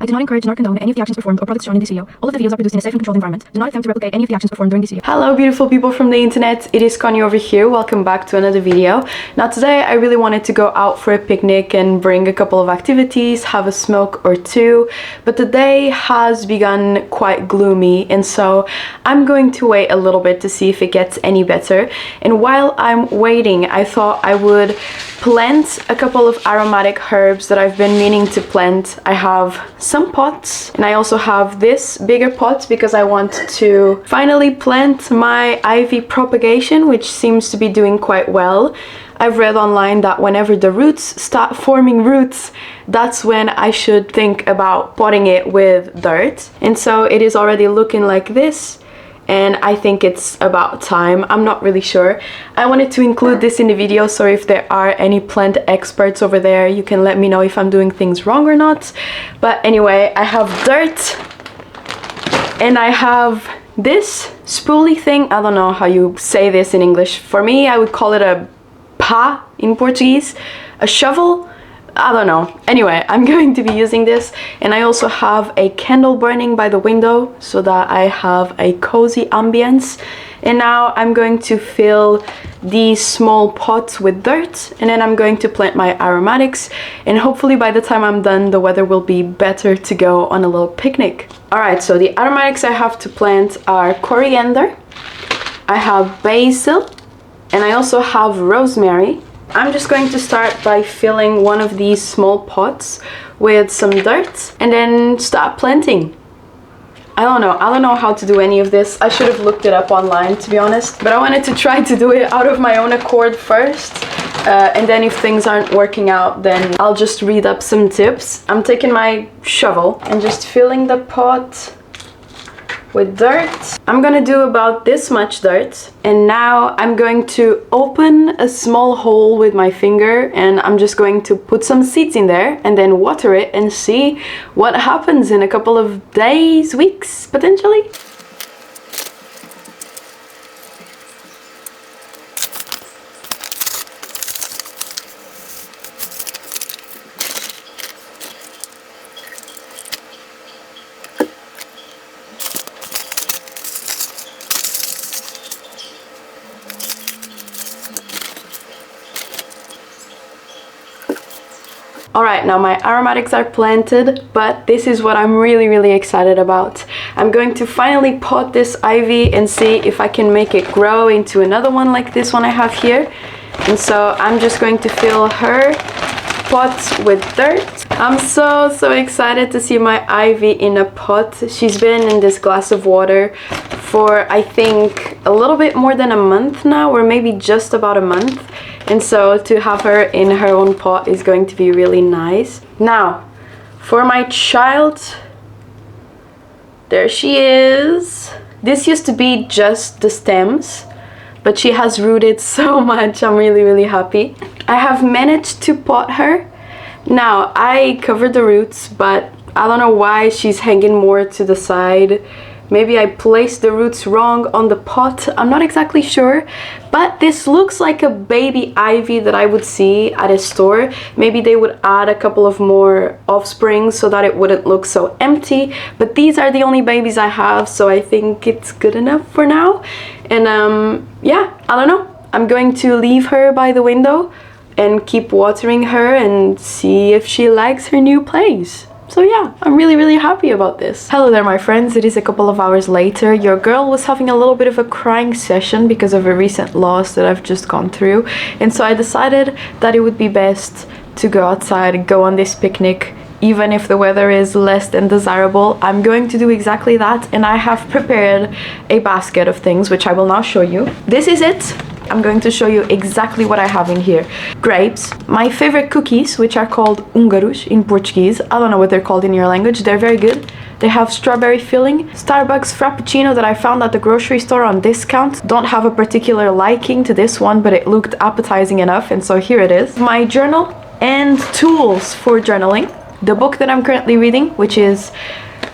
I do not encourage nor condone any of the actions performed or products shown in this video. All of the videos are produced in a safe and controlled environment. Do not attempt to replicate any of the actions performed during this video. Hello beautiful people from the internet, it is Connie over here. Welcome back to another video. Now today I really wanted to go out for a picnic and bring a couple of activities, have a smoke or two, but the day has begun quite gloomy, and so I'm going to wait a little bit to see if it gets any better. And while I'm waiting, I thought I would plant a couple of aromatic herbs that I've been meaning to plant. I have some pots and I also have this bigger pot because I want to finally plant my ivy propagation, which seems to be doing quite well. I've read online that whenever the roots start forming roots, that's when I should think about potting it with dirt. And so it is already looking like this, and I think it's about time. I'm not really sure. I wanted to include this in the video, so if there are any plant experts over there, you can let me know if I'm doing things wrong or not. But anyway, I have dirt and I have this spoolie thing. I don't know how you say this in English. For me, I would call it a pá in Portuguese, a shovel. I don't know. Anyway, I'm going to be using this, and I also have a candle burning by the window so that I have a cozy ambience. And now I'm going to fill these small pots with dirt, and then I'm going to plant my aromatics, and hopefully by the time I'm done the weather will be better to go on a little picnic. Alright, so the aromatics I have to plant are coriander, I have basil, and I also have rosemary. I'm just going to start by filling one of these small pots with some dirt and then start planting. I don't know how to do any of this. I should have looked it up online, to be honest, but I wanted to try to do it out of my own accord first, and then if things aren't working out, then I'll just read up some tips. I'm taking my shovel and just filling the pot with dirt. I'm gonna do about this much dirt, and now I'm going to open a small hole with my finger, and I'm just going to put some seeds in there and then water it and see what happens in a couple of days, weeks, potentially. Alright, now my aromatics are planted, but this is what I'm really excited about. I'm going to finally pot this ivy and see if I can make it grow into another one like this one I have here. And so I'm just going to fill her pot with dirt. I'm so excited to see my ivy in a pot. She's been in this glass of water for I think a little bit more than a month now, or maybe just about a month. And so to have her in her own pot is going to be really nice. Now, for my child, there she is. This used to be just the stems, but she has rooted so much. I'm really happy. I have managed to pot her. Now, I covered the roots, but I don't know why she's hanging more to the side. Maybe I placed the roots wrong on the pot. I'm not exactly sure, but this looks like a baby ivy that I would see at a store. Maybe they would add a couple of more offsprings so that it wouldn't look so empty, but these are the only babies I have, so I think it's good enough for now. And yeah, I don't know. I'm going to leave her by the window and keep watering her and see if she likes her new place. So yeah, I'm really happy about this. Hello there my friends, it is a couple of hours later. Your girl was having a little bit of a crying session because of a recent loss that I've just gone through. And so I decided that it would be best to go outside and go on this picnic. Even if the weather is less than desirable, I'm going to do exactly that. And I have prepared a basket of things, which I will now show you. This is it. I'm going to show you exactly what I have in here. Grapes, my favorite cookies, which are called húngaros in Portuguese. I don't know what they're called in your language. They're very good. They have strawberry filling. Starbucks Frappuccino that I found at the grocery store on discount. Don't have a particular liking to this one, but it looked appetizing enough, and so here it is. My journal and tools for journaling. The book that I'm currently reading, which is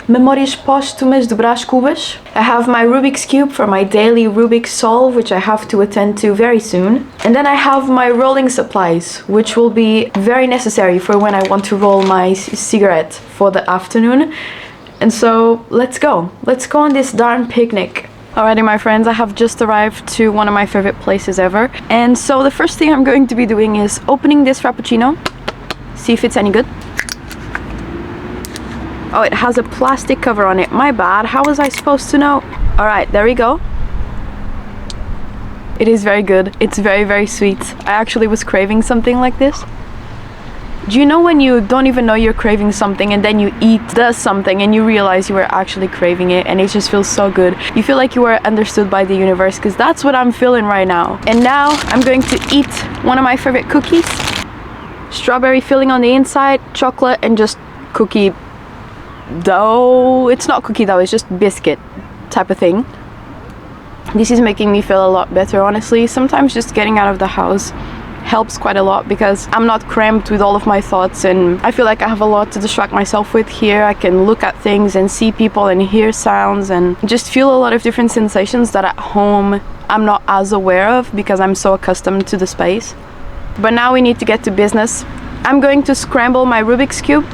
Memórias Póstumas de Brás Cubas. I have my Rubik's Cube for my daily Rubik's solve, which I have to attend to very soon. And then I have my rolling supplies, which will be very necessary for when I want to roll my cigarette for the afternoon. And so let's go on this darn picnic. Alrighty, my friends, I have just arrived to one of my favorite places ever. And so the first thing I'm going to be doing is opening this Frappuccino, see if it's any good. Oh, it has a plastic cover on it. My bad. How was I supposed to know? All right, there we go. It is very good. It's very, very sweet. I actually was craving something like this. Do you know when you don't even know you're craving something and then you eat something and you realize you were actually craving it and it just feels so good? You feel like you were understood by the universe, because that's what I'm feeling right now. And now I'm going to eat one of my favorite cookies. Strawberry filling on the inside, chocolate, and just cookie dough. It's not cookie dough, it's just biscuit type of thing. This is making me feel a lot better, honestly. Sometimes just getting out of the house helps quite a lot, because I'm not cramped with all of my thoughts, and I feel like I have a lot to distract myself with here. I can look at things and see people and hear sounds and just feel a lot of different sensations that at home I'm not as aware of because I'm so accustomed to the space. But now we need to get to business. I'm going to scramble my Rubik's Cube,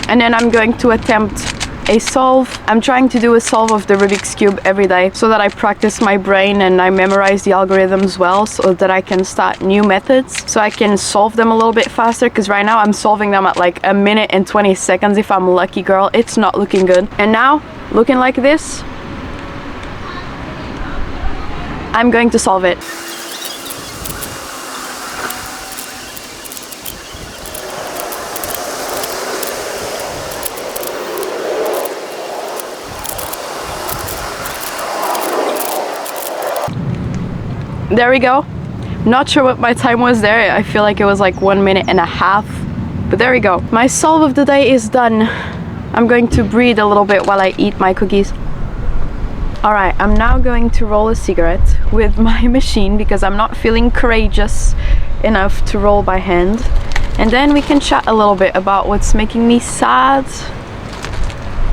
and then I'm going to attempt a solve. I'm trying to do a solve of the Rubik's Cube every day so that I practice my brain and I memorize the algorithms well, so that I can start new methods, so I can solve them a little bit faster, because right now I'm solving them at like 1 minute and 20 seconds if I'm lucky, girl. It's not looking good. And now, looking like this, I'm going to solve it. There we go. Not sure what my time was there. I feel like it was like 1 minute and a half, but there we go. My solve of the day is done. I'm going to breathe a little bit while I eat my cookies. All right, I'm now going to roll a cigarette with my machine because I'm not feeling courageous enough to roll by hand. And then we can chat a little bit about what's making me sad,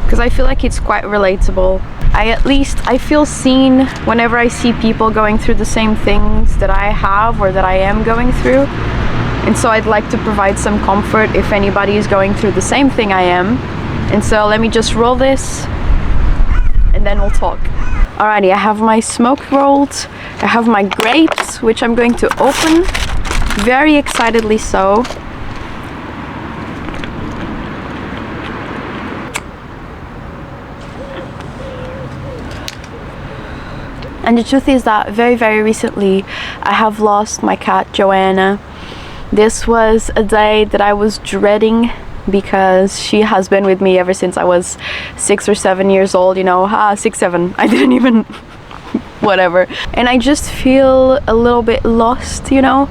because I feel like it's quite relatable. I feel seen whenever I see people going through the same things that I have or that I am going through. And so I'd like to provide some comfort if anybody is going through the same thing I am. And so let me just roll this and then we'll talk. Alrighty, I have my smoke rolled. I have my grapes, which I'm going to open, very excitedly so. And the truth is that very, very recently I have lost my cat, Joana. This was a day that I was dreading because she has been with me ever since I was 6 or 7 years old, you know, 6, 7, I didn't even, whatever. And I just feel a little bit lost, you know,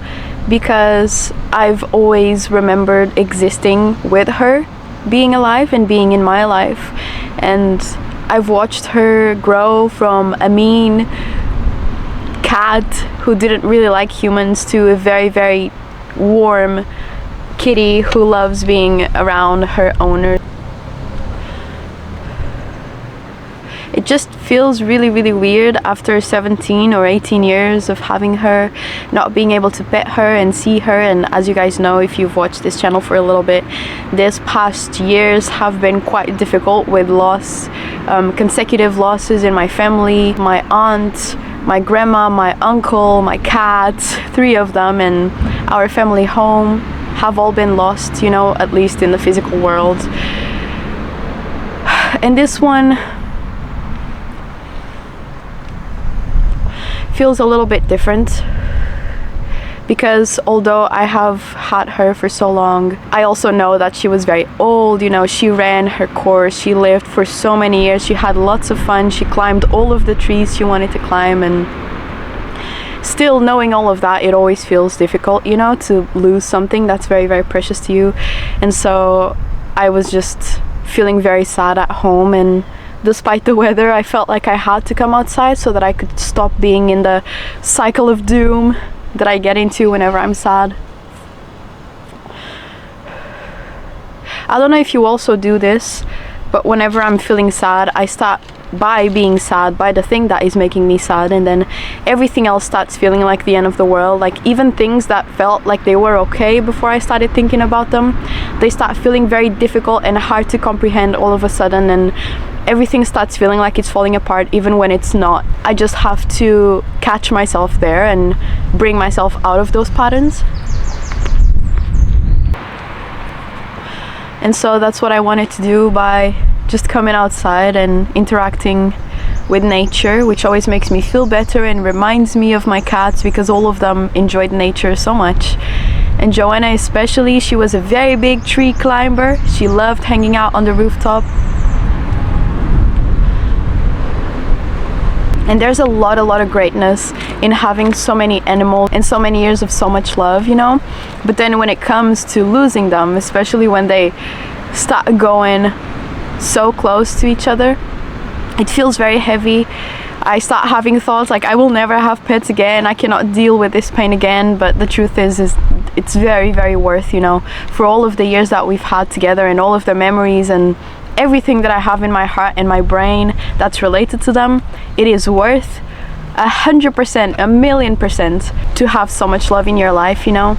because I've always remembered existing with her, being alive and being in my life. And I've watched her grow from a mean cat who didn't really like humans to a very, very warm kitty who loves being around her owner. It just feels really, really weird after 17 or 18 years of having her, not being able to pet her and see her. And as you guys know, if you've watched this channel for a little bit, this past years have been quite difficult with loss, consecutive losses in my family. My aunt, my grandma, my uncle, my cat, 3 of them, and our family home have all been lost, you know, at least in the physical world. And this one feels a little bit different, because although I have had her for so long, I also know that she was very old, you know, she ran her course, she lived for so many years, she had lots of fun, she climbed all of the trees she wanted to climb, and still knowing all of that, it always feels difficult, you know, to lose something that's very, very precious to you. And so I was just feeling very sad at home, and despite the weather, I felt like I had to come outside so that I could stop being in the cycle of doom that I get into whenever I'm sad. I don't know if you also do this, But whenever I'm feeling sad, I start by being sad, by the thing that is making me sad, and then everything else starts feeling like the end of the world. Like even things that felt like they were okay before I started thinking about them, they start feeling very difficult and hard to comprehend all of a sudden, and everything starts feeling like it's falling apart even when it's not. I just have to catch myself there and bring myself out of those patterns. And so that's what I wanted to do by just coming outside and interacting with nature, which always makes me feel better and reminds me of my cats, because all of them enjoyed nature so much. And Joana especially, she was a very big tree climber. She loved hanging out on the rooftop. And there's a lot of greatness in having so many animals and so many years of so much love, you know? But then when it comes to losing them, especially when they start going so close to each other, it feels very heavy. I start having thoughts like, I will never have pets again, I cannot deal with this pain again. But the truth is it's very worth, you know, for all of the years that we've had together and all of the memories and everything that I have in my heart and my brain that's related to them. It is worth 100%, 1,000,000% to have so much love in your life, you know.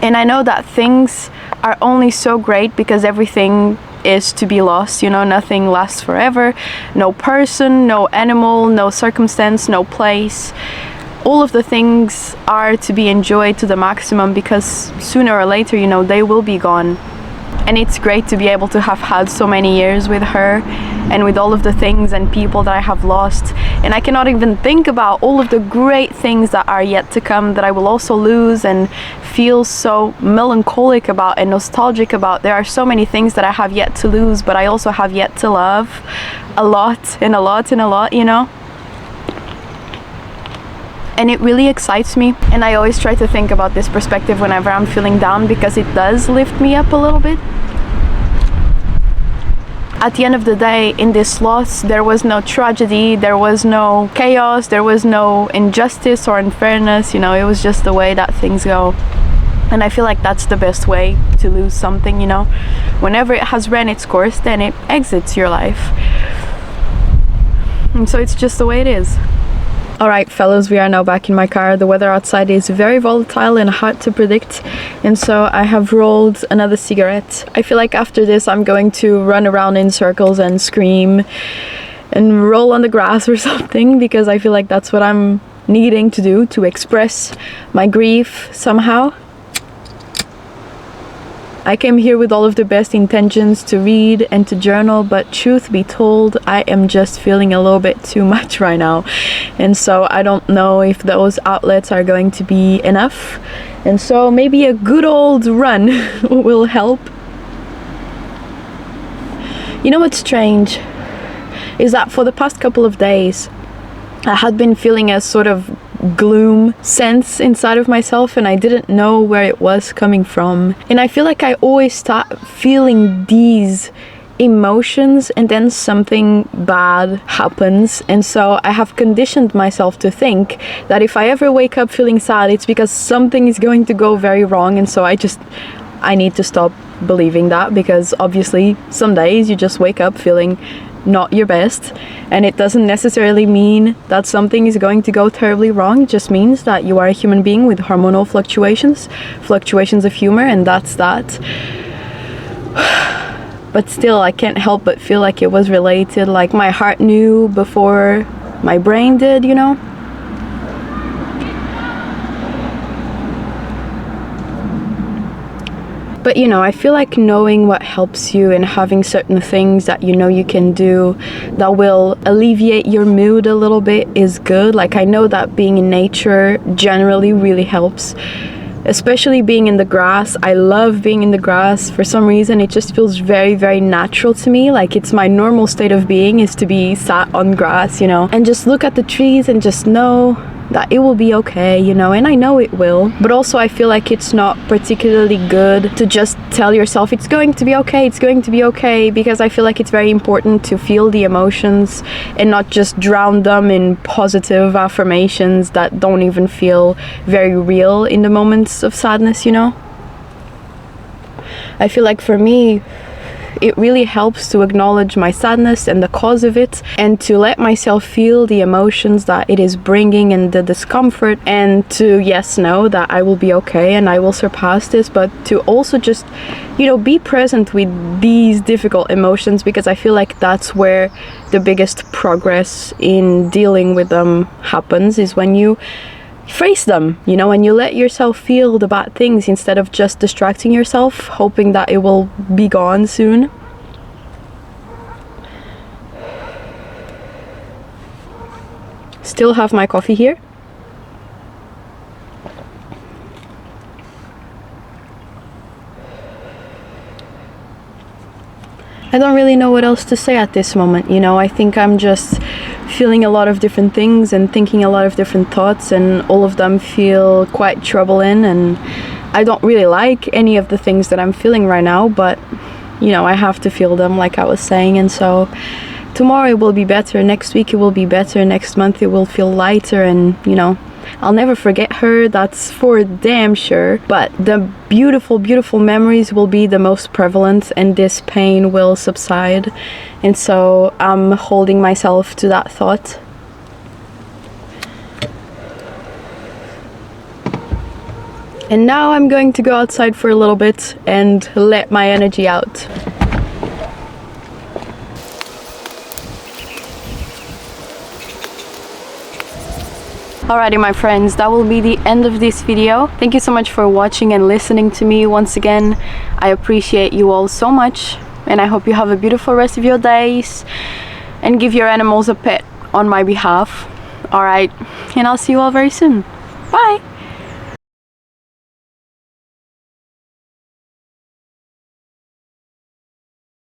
And I know that things are only so great because everything is to be lost, you know. Nothing lasts forever. No person, no animal, no circumstance, no place. All of the things are to be enjoyed to the maximum, because sooner or later, you know, they will be gone. And it's great to be able to have had so many years with her and with all of the things and people that I have lost. And I cannot even think about all of the great things that are yet to come that I will also lose and feel so melancholic about and nostalgic about. There are so many things that I have yet to lose, but I also have yet to love a lot and a lot and a lot, you know. And it really excites me, and I always try to think about this perspective whenever I'm feeling down, because it does lift me up a little bit. At the end of the day, in this loss, there was no tragedy, there was no chaos, there was no injustice or unfairness, you know. It was just the way that things go. And I feel like that's the best way to lose something, you know. Whenever it has ran its course, then it exits your life. And so it's just the way it is. Alright fellas, we are now back in my car. The weather outside is very volatile and hard to predict, and so I have rolled another cigarette. I feel like after this I'm going to run around in circles and scream and roll on the grass or something, because I feel like that's what I'm needing to do to express my grief somehow. I came here with all of the best intentions to read and to journal, but truth be told, I am just feeling a little bit too much right now. And so I don't know if those outlets are going to be enough. And so maybe a good old run will help. You know what's strange? Is that for the past couple of days, I had been feeling a sort of gloom sense inside of myself, and I didn't know where it was coming from. And I feel like I always start feeling these emotions and then something bad happens, and so I have conditioned myself to think that if I ever wake up feeling sad, it's because something is going to go very wrong. And so I need to stop believing that, because obviously some days you just wake up feeling not your best, and it doesn't necessarily mean that something is going to go terribly wrong. It just means that you are a human being with hormonal fluctuations of humor, and that's that. But still, I can't help but feel like it was related, like my heart knew before my brain did, you know. But you know, I feel like knowing what helps you and having certain things that you know you can do that will alleviate your mood a little bit is good. Like I know that being in nature generally really helps, especially being in the grass. I love being in the grass. For some reason it just feels very natural to me. Like it's my normal state of being is to be sat on grass, you know, and just look at the trees and just know that it will be okay, you know. And I know it will, but also I feel like it's not particularly good to just tell yourself it's going to be okay, it's going to be okay, because I feel like it's very important to feel the emotions and not just drown them in positive affirmations that don't even feel very real in the moments of sadness, you know. I feel like for me, it really helps to acknowledge my sadness and the cause of it, and to let myself feel the emotions that it is bringing and the discomfort, and to know that I will be okay and I will surpass this, but to also just, you know, be present with these difficult emotions, because I feel like that's where the biggest progress in dealing with them happens, is when you face them, you know, and you let yourself feel the bad things instead of just distracting yourself, hoping that it will be gone soon. Still have my coffee here. I don't really know what else to say at this moment, you know. I think I'm just feeling a lot of different things and thinking a lot of different thoughts, and all of them feel quite troubling, and I don't really like any of the things that I'm feeling right now, but you know, I have to feel them, like I was saying. And so tomorrow it will be better, next week it will be better, next month it will feel lighter, and you know, I'll never forget her, that's for damn sure, but the beautiful, beautiful memories will be the most prevalent, and this pain will subside. And so I'm holding myself to that thought. And now I'm going to go outside for a little bit and let my energy out. Alrighty, my friends, that will be the end of this video. Thank you so much for watching and listening to me once again. I appreciate you all so much, and I hope you have a beautiful rest of your days, and give your animals a pet on my behalf. Alright, and I'll see you all very soon. Bye!